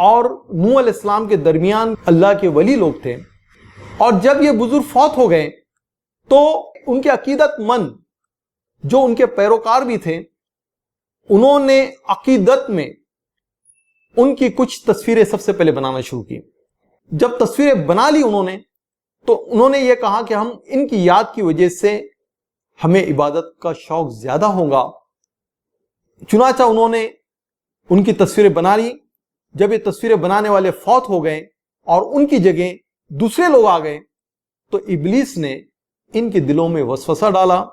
اور نوح علیہ السلام کے درمیان اللہ کے ولی لوگ تھے، اور جب یہ بزرگ فوت ہو گئے تو ان کے عقیدت مند جو ان کے پیروکار بھی تھے، انہوں نے عقیدت میں ان کی کچھ تصویریں سب سے پہلے بنانا شروع کی۔ جب تصویریں بنا لی انہوں نے تو انہوں نے یہ کہا کہ ہم ان کی یاد کی وجہ سے ہمیں عبادت کا شوق زیادہ ہوگا۔ چنانچہ انہوں نے ان کی تصویریں بنا لی۔ جب یہ تصویریں بنانے والے فوت ہو گئے اور ان کی جگہ دوسرے لوگ آ گئے تو ابلیس نے ان کے دلوں میں وسوسہ ڈالا۔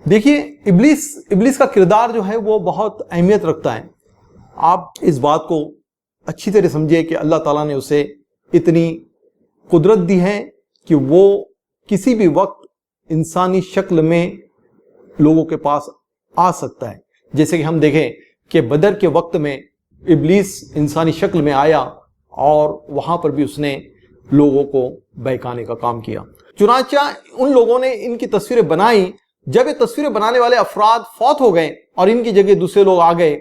دیکھیے ابلیس کا کردار جو ہے وہ بہت اہمیت رکھتا ہے۔ آپ اس بات کو اچھی طرح سمجھے کہ اللہ تعالیٰ نے اسے اتنی قدرت دی ہے کہ وہ کسی بھی وقت انسانی شکل میں لوگوں کے پاس آ سکتا ہے۔ جیسے کہ ہم دیکھیں کہ بدر کے وقت میں ابلیس انسانی شکل میں آیا اور وہاں پر بھی اس نے لوگوں کو بہکانے کا کام کیا۔ چنانچہ ان لوگوں نے ان کی تصویریں بنائی۔ جب یہ تصویریں بنانے والے افراد فوت ہو گئے اور ان کی جگہ دوسرے لوگ آ گئے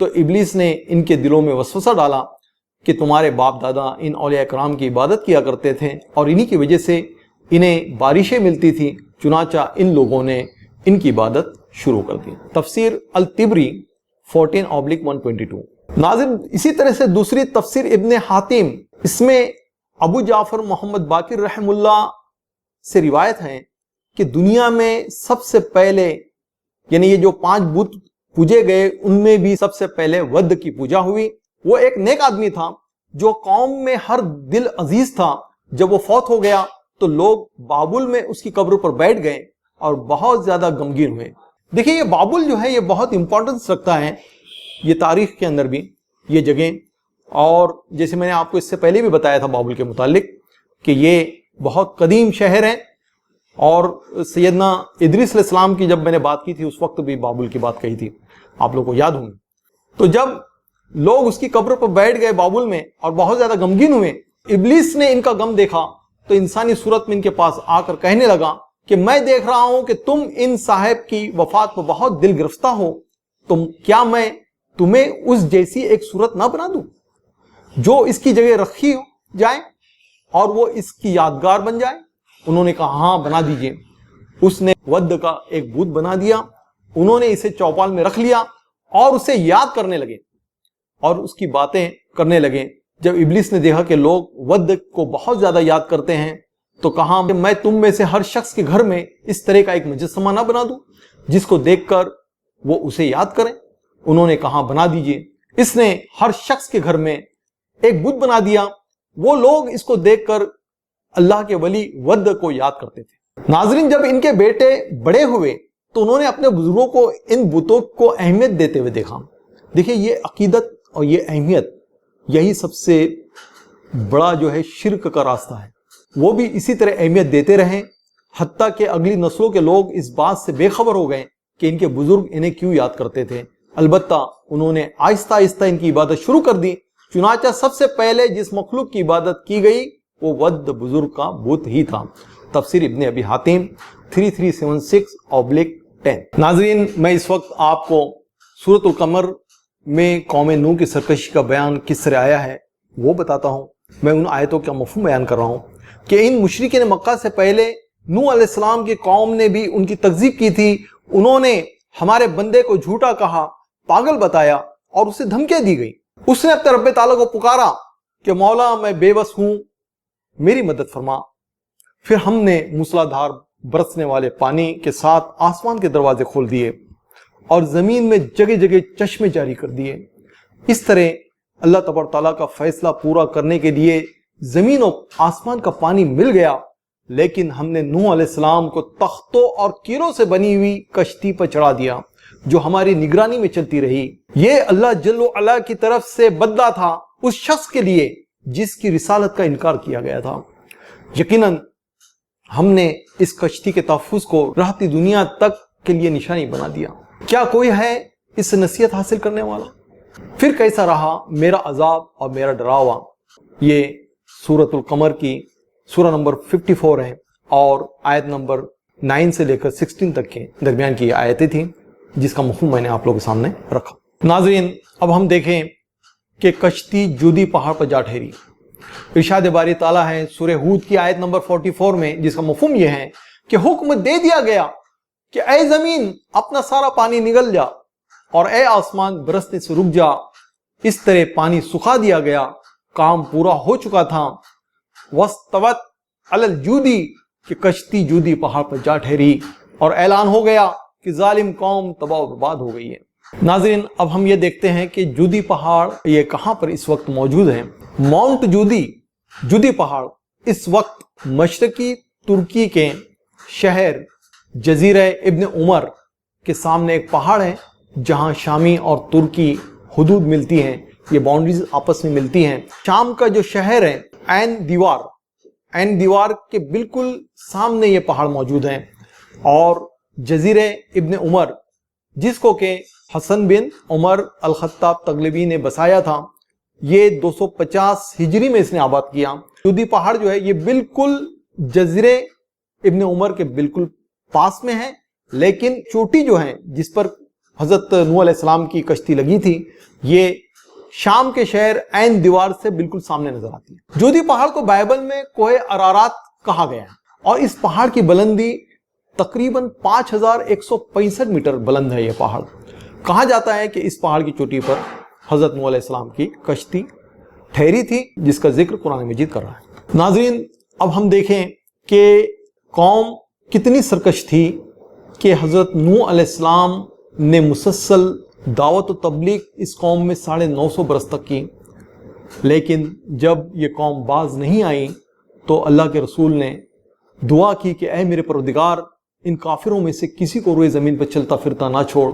تو ابلیس نے ان کے دلوں میں وسوسہ ڈالا کہ تمہارے باپ دادا ان اولیاء کرام کی عبادت کیا کرتے تھے اور انہی کی وجہ سے انہیں بارشیں ملتی تھی، چنانچہ ان لوگوں نے ان کی عبادت شروع کر دی۔ تفسیر الطبری 14/122۔ ناظرین، اسی طرح سے دوسری تفسیر ابن حاتم، اس میں ابو جعفر محمد باقر رحم اللہ سے روایت ہے کہ دنیا میں سب سے پہلے، یعنی یہ جو 5 بت پوجے گئے ان میں بھی سب سے پہلے ود کی پوجا ہوئی۔ وہ ایک نیک آدمی تھا جو قوم میں ہر دل عزیز تھا۔ جب وہ فوت ہو گیا تو لوگ بابل میں اس کی قبر پر بیٹھ گئے اور بہت زیادہ غمگین ہوئے۔ دیکھیں یہ بابل جو ہے یہ بہت امپورٹنس رکھتا ہے یہ تاریخ کے اندر بھی یہ جگہ، اور جیسے میں نے آپ کو اس سے پہلے بھی بتایا تھا بابل کے متعلق کہ یہ بہت قدیم شہر ہے، اور سیدنا ادریس علیہ السلام کی جب میں نے بات کی تھی اس وقت بھی بابل کی بات کہی تھی، آپ لوگوں کو یاد ہوں۔ تو جب لوگ اس کی قبر پر بیٹھ گئے بابل میں اور بہت زیادہ غمگین ہوئے، ابلیس نے ان کا غم دیکھا تو انسانی صورت میں ان کے پاس آ کر کہنے لگا کہ میں دیکھ رہا ہوں کہ تم ان صاحب کی وفات پر بہت دل گرفتہ ہو، کیا میں تمہیں اس جیسی ایک صورت نہ بنا دوں جو اس کی جگہ رکھی جائے اور وہ اس کی یادگار بن جائے؟ انہوں نے کہا ہاں بنا دیجئے۔ اس نے ود کا ایک بت بنا دیا، انہوں نے اسے چوپال میں رکھ لیا اور اسے یاد کرنے لگے اور اس کی باتیں کرنے لگے۔ جب ابلیس نے دیکھا کہ لوگ ود کو بہت زیادہ یاد کرتے ہیں تو کہا کہ میں تم میں سے ہر شخص کے گھر میں اس طرح کا ایک مجسمہ نہ بنا دوں جس کو دیکھ کر وہ اسے یاد کریں؟ انہوں نے کہا بنا دیجئے۔ اس نے ہر شخص کے گھر میں ایک بت بنا دیا، وہ لوگ اس کو دیکھ کر اللہ کے ولی ود کو یاد کرتے تھے۔ ناظرین، جب ان کے بیٹے بڑے ہوئے تو انہوں نے اپنے بزرگوں کو ان بتوں کو اہمیت دیتے ہوئے دیکھا۔ دیکھیں یہ عقیدت اور یہ اہمیت، یہی سب سے بڑا جو ہے شرک کا راستہ ہے۔ وہ بھی اسی طرح اہمیت دیتے رہیں، حتیٰ کہ اگلی نسلوں کے لوگ اس بات سے بے خبر ہو گئے کہ ان کے بزرگ انہیں کیوں یاد کرتے تھے۔ البتہ انہوں نے آہستہ آہستہ ان کی عبادت شروع کر دی۔ چنانچہ سب سے پہلے جس مخلوق کی عبادت کی گئی وہ ود بزرگ کا بت ہی تھا۔ تفسیر ابن ابی حاتم 3376/10۔ ناظرین، میں اس وقت آپ کو سورۃ القمر میں قوم نوح کی سرکشی کا بیان کس طرح آیا ہے وہ بتاتا ہوں۔ میں ان آیتوں کا مفہوم بیان کر رہا ہوں کہ ان مشرکین مکہ سے پہلے نوح علیہ السلام کی قوم نے بھی ان کی تکذیب کی تھی۔ انہوں نے ہمارے بندے کو جھوٹا کہا، پاگل بتایا اور اسے دھمکیاں دی گئی۔ اس نے اپنے رب تعالیٰ کو پکارا کہ مولا میں بے بس ہوں، میری مدد فرما۔ پھر ہم نے موسلادھار برسنے والے پانی کے ساتھ آسمان کے دروازے کھول دیے اور زمین میں جگہ جگہ چشمے جاری کر دیے۔ اس طرح اللہ تبارک تعالیٰ کا فیصلہ پورا کرنے کے لیے زمین و آسمان کا پانی مل گیا، لیکن ہم نے نوح علیہ السلام کو تختوں اور کیلوں سے بنی ہوئی کشتی پر چڑھا دیا جو ہماری نگرانی میں چلتی رہی۔ یہ اللہ جل و علا کی طرف سے بدلہ تھا اس شخص کے لیے جس کی رسالت کا انکار کیا گیا تھا۔ یقیناً ہم نے اس کشتی کے تحفظ کو رہتی دنیا تک کے لیے نشانی بنا دیا۔ کیا کوئی ہے اس سے نصیحت حاصل کرنے والا؟ پھر کیسا رہا میرا عذاب اور میرا ڈراوا؟ یہ سورۃ القمر کی سورہ نمبر 54 ہے اور آیت نمبر 9 سے لے کر 16 تک کے درمیان کی آیتیں تھیں جس کا مفہوم میں نے آپ لوگوں کے سامنے رکھا۔ ناظرین، اب ہم دیکھیں کہ کشتی جودی پہاڑ پر جا ٹھہری۔ ارشاد باری تعالیٰ ہے سورہ ہود کی آیت نمبر 44 میں، جس کا مفہوم یہ ہے کہ حکم دے دیا گیا کہ اے زمین اپنا سارا پانی نگل جا اور اے آسمان برسنے سے رک جا۔ اس طرح پانی سکھا دیا گیا، کام پورا ہو چکا تھا۔ وَاسْتَوَتْ عَلَى الْجُودِ کہ کشتی جودی پہاڑ پر جا ٹھہری، اور اعلان ہو گیا کہ ظالم قوم تباہ و برباد ہو گئی ہے۔ ناظرین، اب ہم یہ دیکھتے ہیں کہ جودی پہاڑ یہ کہاں پر اس وقت موجود ہے۔ ماؤنٹ جودی پہاڑ اس وقت مشرقی ترکی کے شہر جزیرہ ابن عمر کے سامنے ایک پہاڑ ہے، جہاں شامی اور ترکی حدود ملتی ہیں، یہ باؤنڈریز آپس میں ملتی ہیں۔ شام کا جو شہر ہے عین دیوار کے بالکل سامنے یہ پہاڑ موجود ہیں، اور جزیرہ ابن عمر جس کو کہ حسن بن عمر الخطاب تغلبی نے بسایا تھا، یہ 250 ہجری میں اس نے آباد کیا۔ جودی پہاڑ جو ہے یہ بالکل جزیرہ ابن عمر کے بالکل پاس میں ہے، لیکن چوٹی جو ہے جس پر حضرت نوح علیہ السلام کی کشتی لگی تھی، یہ شام کے شہر عین دیوار سے بالکل سامنے نظر آتی ہے۔ جودی پہاڑ کو بائبل میں کوہ ارارات کہا گیا ہے، اور اس پہاڑ کی بلندی تقریباً 5165 میٹر بلند ہے۔ یہ پہاڑ کہا جاتا ہے کہ اس پہاڑ کی چوٹی پر حضرت نوح علیہ السلام کی کشتی ٹھہری تھی، جس کا ذکر قرآن مجید کر رہا ہے۔ ناظرین، اب ہم دیکھیں کہ قوم کتنی سرکش تھی کہ حضرت نوح علیہ السلام نے مسلسل دعوت و تبلیغ اس قوم میں 950 برس تک کی، لیکن جب یہ قوم باز نہیں آئی تو اللہ کے رسول نے دعا کی کہ اے میرے پروردگار، ان کافروں میں سے کسی کو روئے زمین پر چلتا پھرتا نہ چھوڑ،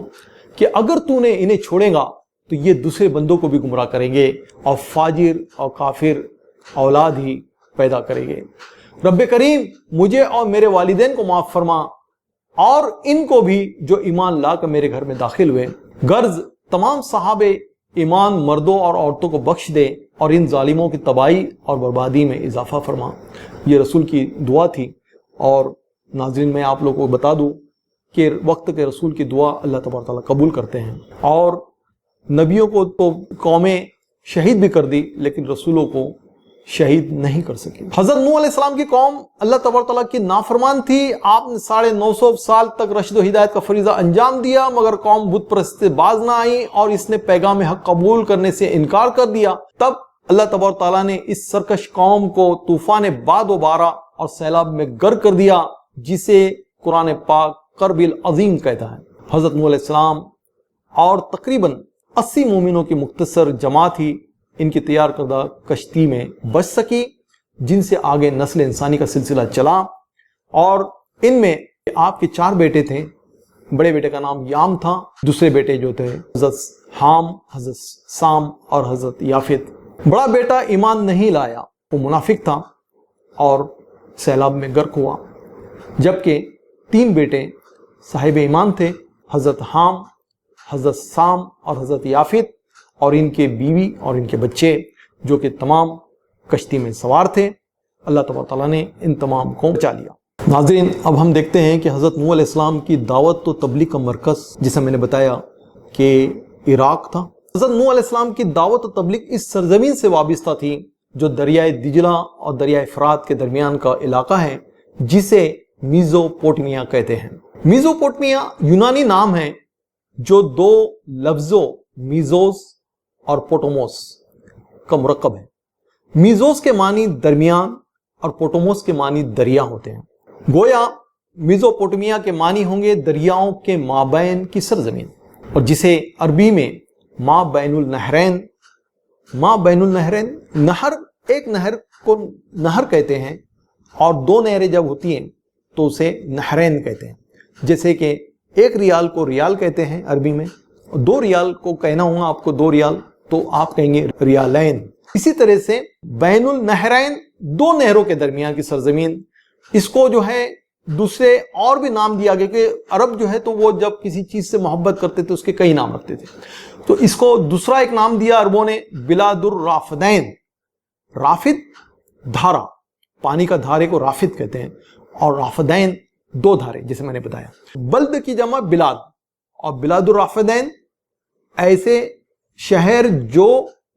کہ اگر تو نے انہیں چھوڑے گا تو یہ دوسرے بندوں کو بھی گمراہ کریں گے اور فاجر اور کافر اولاد ہی پیدا کریں گے۔ رب کریم مجھے اور میرے والدین کو معاف فرما، اور ان کو بھی جو ایمان لا کر میرے گھر میں داخل ہوئے۔ غرض تمام صحابہ ایمان مردوں اور عورتوں کو بخش دے، اور ان ظالموں کی تباہی اور بربادی میں اضافہ فرما۔ یہ رسول کی دعا تھی، اور ناظرین میں آپ لوگوں کو بتا دوں کہ وقت کے رسول کی دعا اللہ تبارک تعالیٰ قبول کرتے ہیں، اور نبیوں کو تو قومیں شہید بھی کر دی، لیکن رسولوں کو شہید نہیں کر سکی۔ حضرت نوح علیہ السلام کی قوم اللہ تبارک تعالیٰ کی نافرمان تھی۔ آپ نے 950 سال تک رشد و ہدایت کا فریضہ انجام دیا، مگر قوم بت پرست سے باز نہ آئی، اور اس نے پیغام حق قبول کرنے سے انکار کر دیا۔ تب اللہ تبارک تعالیٰ نے اس سرکش قوم کو طوفان باد و بارہ اور سیلاب میں غرق کر دیا، جسے قرآن پاک کرب العظیم کہتا ہے۔ حضرت نوح علیہ السلام اور تقریباً 80 مومنوں کی مختصر جماعت ہی ان کی تیار کردہ کشتی میں بچ سکی، جن سے آگے نسل انسانی کا سلسلہ چلا، اور ان میں آپ کے 4 بیٹے تھے۔ بڑے بیٹے کا نام یام تھا، دوسرے بیٹے جو تھے حضرت حام، حضرت سام اور حضرت یافت۔ بڑا بیٹا ایمان نہیں لایا، وہ منافق تھا اور سیلاب میں غرق ہوا، جبکہ 3 بیٹے صاحب ایمان تھے، حضرت حام، حضرت سام اور حضرت یافت، اور ان کے بیوی اور ان کے بچے جو کہ تمام کشتی میں سوار تھے۔ اللہ تبارک تعالیٰ نے ان تمام کو بچا لیا۔ ناظرین، اب ہم دیکھتے ہیں کہ حضرت نوح علیہ السلام کی دعوت و تبلیغ کا مرکز، جسے میں نے بتایا کہ عراق تھا۔ حضرت نوح علیہ السلام کی دعوت و تبلیغ اس سرزمین سے وابستہ تھی جو دریائے دجلہ اور دریائے فرات کے درمیان کا علاقہ ہے، جسے میزوپوٹیمیا کہتے ہیں۔ میزوپوٹیمیا یونانی نام ہے جو 2 لفظوں میزوس اور پوٹوموس کا مرکب ہے۔ میزوس کے معنی درمیان اور پوٹوموس کے معنی دریا ہوتے ہیں۔ گویا میزوپوٹیمیا کے معنی ہوں گے دریاؤں کے مابین کی سرزمین، اور جسے عربی میں ما بین النہرین، نہر، ایک نہر کو نہر کہتے ہیں، اور 2 نہریں جب ہوتی ہیں تو اسے نہرین کہتے ہیں۔ جیسے کہ 1 ریال کو ریال کہتے ہیں عربی میں، 2 ریال کو کہنا ہوگا آپ کو 2 ریال، تو آپ کہیں گے ریالین۔ اسی طرح سے بین النہرین 2 نہروں کے درمیان کی سرزمین، اس کو جو ہے دوسرے اور بھی نام دیا گیا کہ عرب جو ہے تو وہ جب کسی چیز سے محبت کرتے تھے اس کے کئی نام رکھتے تھے، تو اس کو دوسرا ایک نام دیا عربوں نے بلاد الرافدین۔ رافد دھارا، پانی کا دھارے کو رافد کہتے ہیں، اور رافدین 2 دھارے، جیسے میں نے بتایا۔ بلد کی جمع بلاد، اور بلاد الرافدین ایسے شہر جو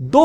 2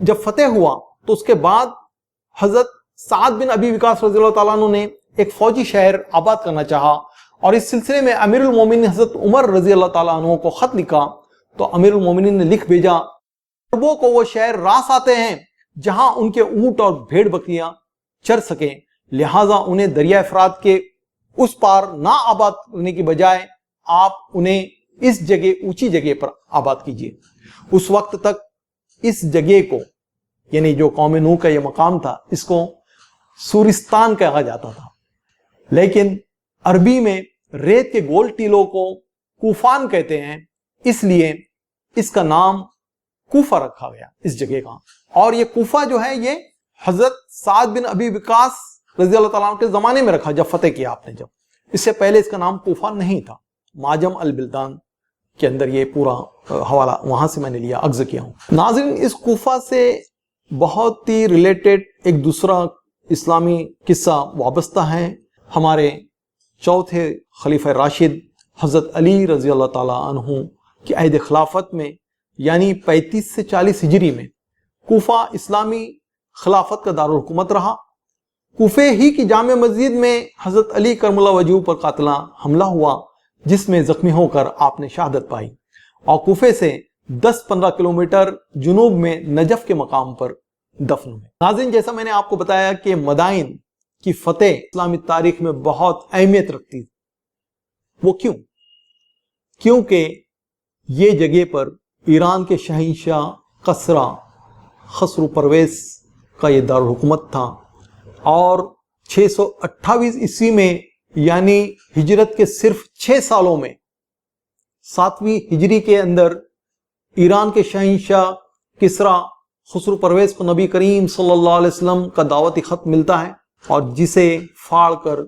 جب فتح ہوا تو اس کے بعد حضرت سعد بن ابی وقاص رضی اللہ تعالیٰ عنہ نے ایک فوجی شہر آباد کرنا چاہا، اور اس سلسلے میں امیر المومنین حضرت عمر رضی اللہ تعالیٰ عنہ کو خط لکھا، تو امیر المومنین نے لکھ بھیجا عربوں کو وہ شہر راس آتے ہیں جہاں ان کے اونٹ اور بھیڑ بکریاں چر سکیں، لہٰذا انہیں دریائے فرات کے اس پار نہ آباد کرنے کی بجائے آپ انہیں اس جگہ اونچی جگہ پر آباد کیجیے۔ اس وقت تک اس جگہ کو، یعنی جو قوم نوح کا یہ مقام تھا، اس کو سورستان کہا جاتا تھا، لیکن عربی میں ریت کے گول ٹیلوں کو کوفان کہتے ہیں، اس لیے اس کا نام کوفہ رکھا گیا اس جگہ کا۔ اور یہ کوفہ جو ہے یہ حضرت سعد بن ابی وقاص رضی اللہ تعالیٰ عنہ کے زمانے میں رکھا، جب فتح کیا آپ نے، جب اس سے پہلے اس کا نام کوفہ نہیں تھا۔ معجم البلدان کے اندر یہ پورا حوالہ وہاں سے میں نے لیا، عرض کیا ہوں۔ ناظرین، اس کوفہ سے بہت ہی ریلیٹڈ ایک دوسرا اسلامی قصہ وابستہ ہے ہمارے چوتھے خلیفہ راشد حضرت علی رضی اللہ تعالیٰ عنہ کی عہد خلافت میں، یعنی 35 سے 40 ہجری میں کوفہ اسلامی خلافت کا دارالحکومت رہا۔ کوفے ہی کی جامع مسجد میں حضرت علی کرم اللہ وجہہ پر قاتلانہ حملہ ہوا، جس میں زخمی ہو کر آپ نے شہادت پائی، اور کوفے سے 10-15 کلومیٹر جنوب میں نجف کے مقام پر دفن ہوئے۔ ناظرین، جیسا میں نے آپ کو بتایا کہ مدائن کی فتح اسلامی تاریخ میں بہت اہمیت رکھتی، وہ کیونکہ یہ جگہ پر ایران کے شہنشاہ کسریٰ خسرو پرویز کا یہ دارالحکومت تھا، اور 628 عیسوی میں، یعنی ہجرت کے صرف 6 سالوں میں، 7ویں ہجری کے اندر ایران کے شہنشاہ کسریٰ خسرو پرویز کو نبی کریم صلی اللہ علیہ وسلم کا دعوتی خط ملتا ہے، اور جسے پھاڑ کر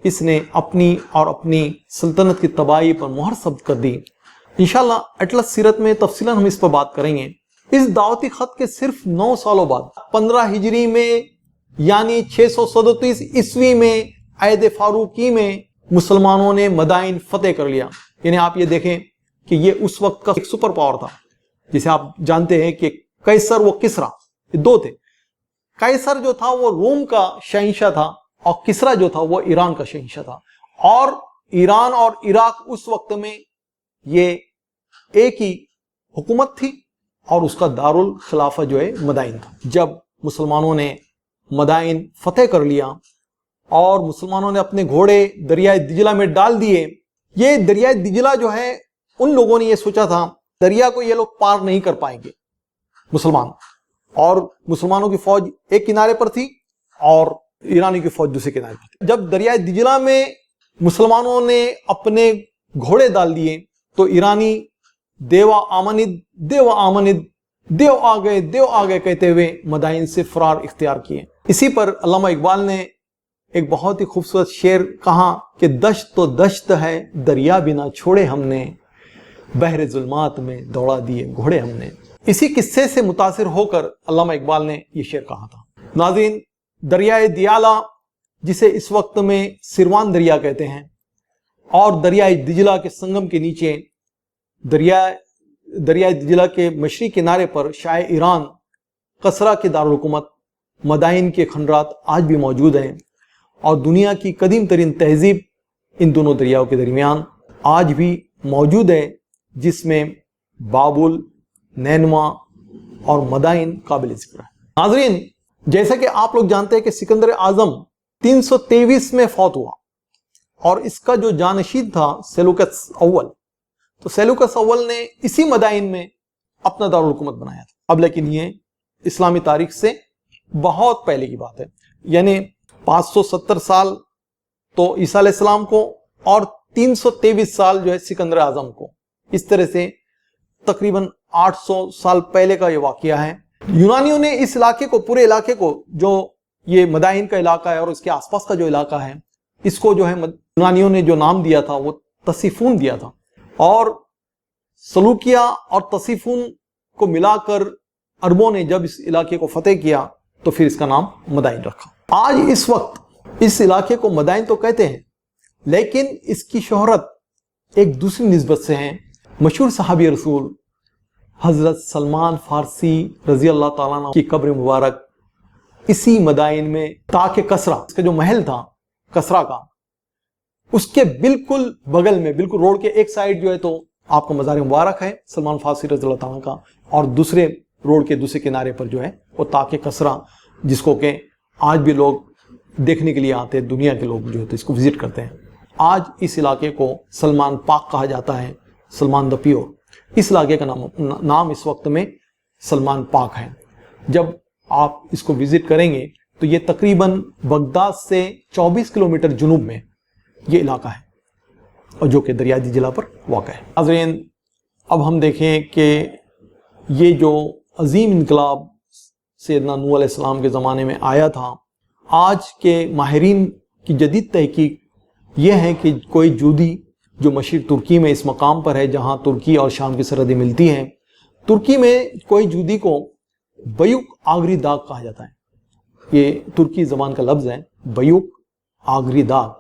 اس نے اپنی سلطنت کی تباہی پر مہر ثبت کر دی۔ انشاءاللہ اٹلس سیرت میں تفصیلاً ہم اس پر بات کریں گے۔ اس دعوتی خط کے صرف 9 سالوں بعد 15 ہجری میں، یعنی 637 عیسوی میں، عہد فاروقی میں مسلمانوں نے مدائن فتح کر لیا۔ یعنی آپ یہ دیکھیں کہ یہ اس وقت کا ایک سپر پاور تھا، جسے آپ جانتے ہیں کہ قیصر و کسریٰ، یہ دو تھے۔ قیصر جو تھا وہ روم کا شہنشاہ تھا، اور کسریٰ جو تھا وہ ایران کا شہنشاہ تھا، اور ایران اور عراق اس وقت میں یہ ایک ہی حکومت تھی، اور اس کا دارالخلافہ جو ہے مدائن تھا۔ جب مسلمانوں نے مدائن فتح کر لیا اور مسلمانوں نے اپنے گھوڑے دریائے دجلہ میں ڈال دیے، یہ دریائے دجلہ جو ہے، ان لوگوں نے یہ سوچا تھا دریا کو یہ لوگ پار نہیں کر پائیں گے مسلمان، اور مسلمانوں کی فوج ایک کنارے پر تھی اور ایرانی کی فوج دوسرے کنارے پر تھی۔ جب دریائے دجلہ میں مسلمانوں نے اپنے گھوڑے ڈال دیے تو ایرانی دیوا آمند دیو آمند دیو آ گئے کہتے ہوئے مدائن سے فرار اختیار کیے۔ اسی پر علامہ اقبال نے ایک بہت ہی خوبصورت شعر کہا کہ دشت تو دشت ہے، دریا بنا چھوڑے ہم نے، بحر ظلمات میں دوڑا دیے گھوڑے ہم نے۔ اسی قصے سے متاثر ہو کر علامہ اقبال نے یہ شعر کہا تھا۔ ناظرین، دریائے دیالہ، جسے اس وقت میں سروان دریا کہتے ہیں، اور دریائے دجلہ کے سنگم کے نیچے دریائے دجلہ کے مشرقی کنارے پر شاہ ایران کسریٰ کے دارالحکومت مدائن کے کھنڈرات آج بھی موجود ہیں، اور دنیا کی قدیم ترین تہذیب ان دونوں دریاؤں کے درمیان آج بھی موجود ہے، جس میں بابل، نینوا اور مدائن قابل ذکر ہے۔ ناظرین، جیسا کہ آپ لوگ جانتے ہیں کہ سکندر اعظم 323 میں فوت ہوا، اور اس کا جو جانشین تھا سیلوکس اول، تو سیلوکس اول نے اسی مدائن میں اپنا دارالحکومت بنایا تھا۔ اب لیکن یہ اسلامی تاریخ سے بہت پہلے کی بات ہے، یعنی 570 سال تو عیسیٰ علیہ السلام کو، اور 323 سال جو ہے سکندر اعظم کو۔ اس طرح سے تقریباً 800 سال پہلے کا یہ واقعہ ہے۔ یونانیوں نے اس علاقے کو، پورے علاقے کو، جو یہ مدائن کا علاقہ ہے اور اس کے آس پاس کا جو علاقہ ہے، اس کو جو ہے یونانیوں نے جو نام دیا تھا وہ تسیفون دیا تھا، اور سلوکیہ اور تسیفون کو ملا کر عربوں نے جب اس علاقے کو فتح کیا تو پھر اس کا نام مدائن رکھا۔ آج اس وقت اس علاقے کو مدائن تو کہتے ہیں، لیکن اس کی شہرت ایک دوسری نسبت سے ہے۔ مشہور صحابی رسول حضرت سلمان فارسی رضی اللہ تعالیٰ عنہ کی قبر مبارک اسی مدائن میں تاک کسرا، اس کا جو محل تھا کسرا کا، اس کے بالکل بغل میں، بالکل روڈ کے ایک سائیڈ جو ہے تو آپ کا مزار مبارک ہے سلمان فارسی رضی اللہ تعالیٰ کا، اور دوسرے روڈ کے دوسرے کنارے پر جو ہے وہ تاک کسرا، جس کو کہ آج بھی لوگ دیکھنے کے لیے آتے ہیں، دنیا کے لوگ جو ہے تو اس کو وزٹ کرتے ہیں۔ آج اس علاقے کو سلمان پاک کہا جاتا ہے، سلمان دا پیور، اس علاقے کا نام اس وقت میں سلمان پاک ہے۔ جب آپ اس کو وزٹ کریں گے تو یہ تقریباً بغداد سے 24 کلومیٹر جنوب میں یہ علاقہ ہے، اور جو کہ دریائے دجلہ پر واقع ہے۔ ناظرین، اب ہم دیکھیں کہ یہ جو عظیم انقلاب سیدنا نوح علیہ السلام کے زمانے میں آیا تھا، آج کے ماہرین کی جدید تحقیق یہ ہے کہ کوئی جودی جو مشرق ترکی میں اس مقام پر ہے جہاں ترکی اور شام کی سرحدیں ملتی ہیں، ترکی میں کوئی جودی کو بیوک آگری داغ کہا جاتا ہے۔ یہ ترکی زبان کا لفظ ہے، بیوک آگری داغ،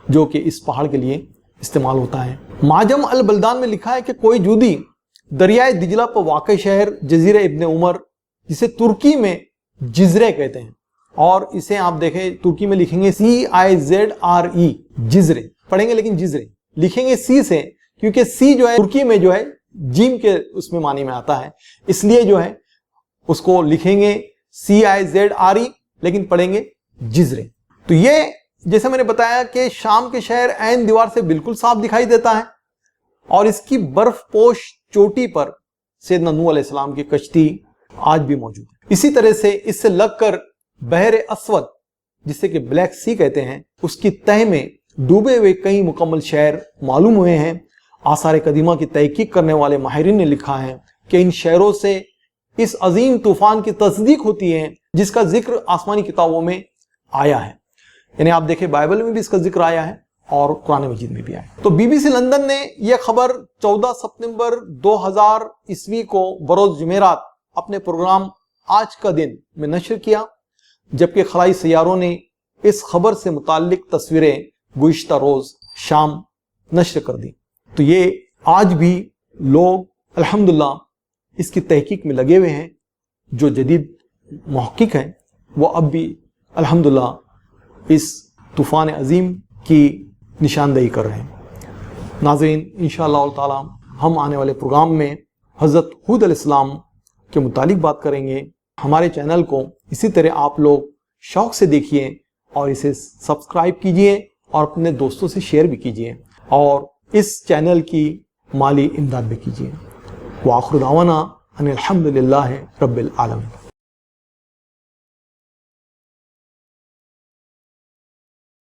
جو کہ اس پہاڑ کے لیے استعمال ہوتا ہے۔ معجم البلدان میں لکھا ہے کہ کوئی جودی دریائے دجلہ پر واقع شہر جزیرہ ابن عمر، جسے ترکی میں جزرے کہتے ہیں، اور اسے آپ دیکھیں ترکی میں لکھیں گے CIZRE، جزرے پڑھیں گے، لیکن جزرے لکھیں گے سی سے، کیونکہ سی جو ہے ترکی میں جو ہے جیم کے اس میں معنی میں آتا ہے، اس لیے جو ہے اس کو لکھیں گے CIZRE، لیکن پڑھیں گے جزرے۔ تو یہ جیسے میں نے بتایا کہ شام کے شہر عین دیوار سے بالکل صاف دکھائی دیتا ہے، اور اس کی برف پوش چوٹی پر سیدنا نوح علیہ السلام کی کشتی آج بھی موجود ہے۔ اسی طرح سے اس سے لگ کر بحر اسود، جسے کہ بلیک سی کہتے ہیں، اس کی تہ میں ڈوبے ہوئے کئی مکمل شہر معلوم ہوئے ہیں۔ آثار قدیمہ کی تحقیق کرنے والے ماہرین نے لکھا ہے کہ ان شہروں سے اس عظیم طوفان کی تصدیق ہوتی ہے جس کا ذکر آسمانی کتابوں میں آیا ہے، یعنی آپ دیکھیں بائبل میں بھی اس کا ذکر آیا ہے اور قرآن مجید میں بھی آیا ہے۔ تو BBC لندن نے یہ خبر 14 ستمبر 2000 عیسوی کو بروز جمعرات اپنے پروگرام آج کا دن میں نشر کیا، جبکہ خلائی سیاروں نے اس خبر سے متعلق تصویریں گزشتہ روز شام نشر کر دی۔ تو یہ آج بھی لوگ الحمدللہ اس کی تحقیق میں لگے ہوئے ہیں، جو جدید محقق ہیں وہ اب بھی الحمدللہ اس طوفان عظیم کی نشاندہی کر رہے ہیں۔ ناظرین، انشاءاللہ تعالی ہم آنے والے پروگرام میں حضرت ہود علیہ السلام کے متعلق بات کریں گے۔ ہمارے چینل کو اسی طرح آپ لوگ شوق سے دیکھیے اور اسے سبسکرائب کیجئے اور اپنے دوستوں سے شیئر بھی کیجئے، اور اس چینل کی مالی امداد بھی کیجئے۔ وآخر دعوانا ان الحمدللہ رب العالمین۔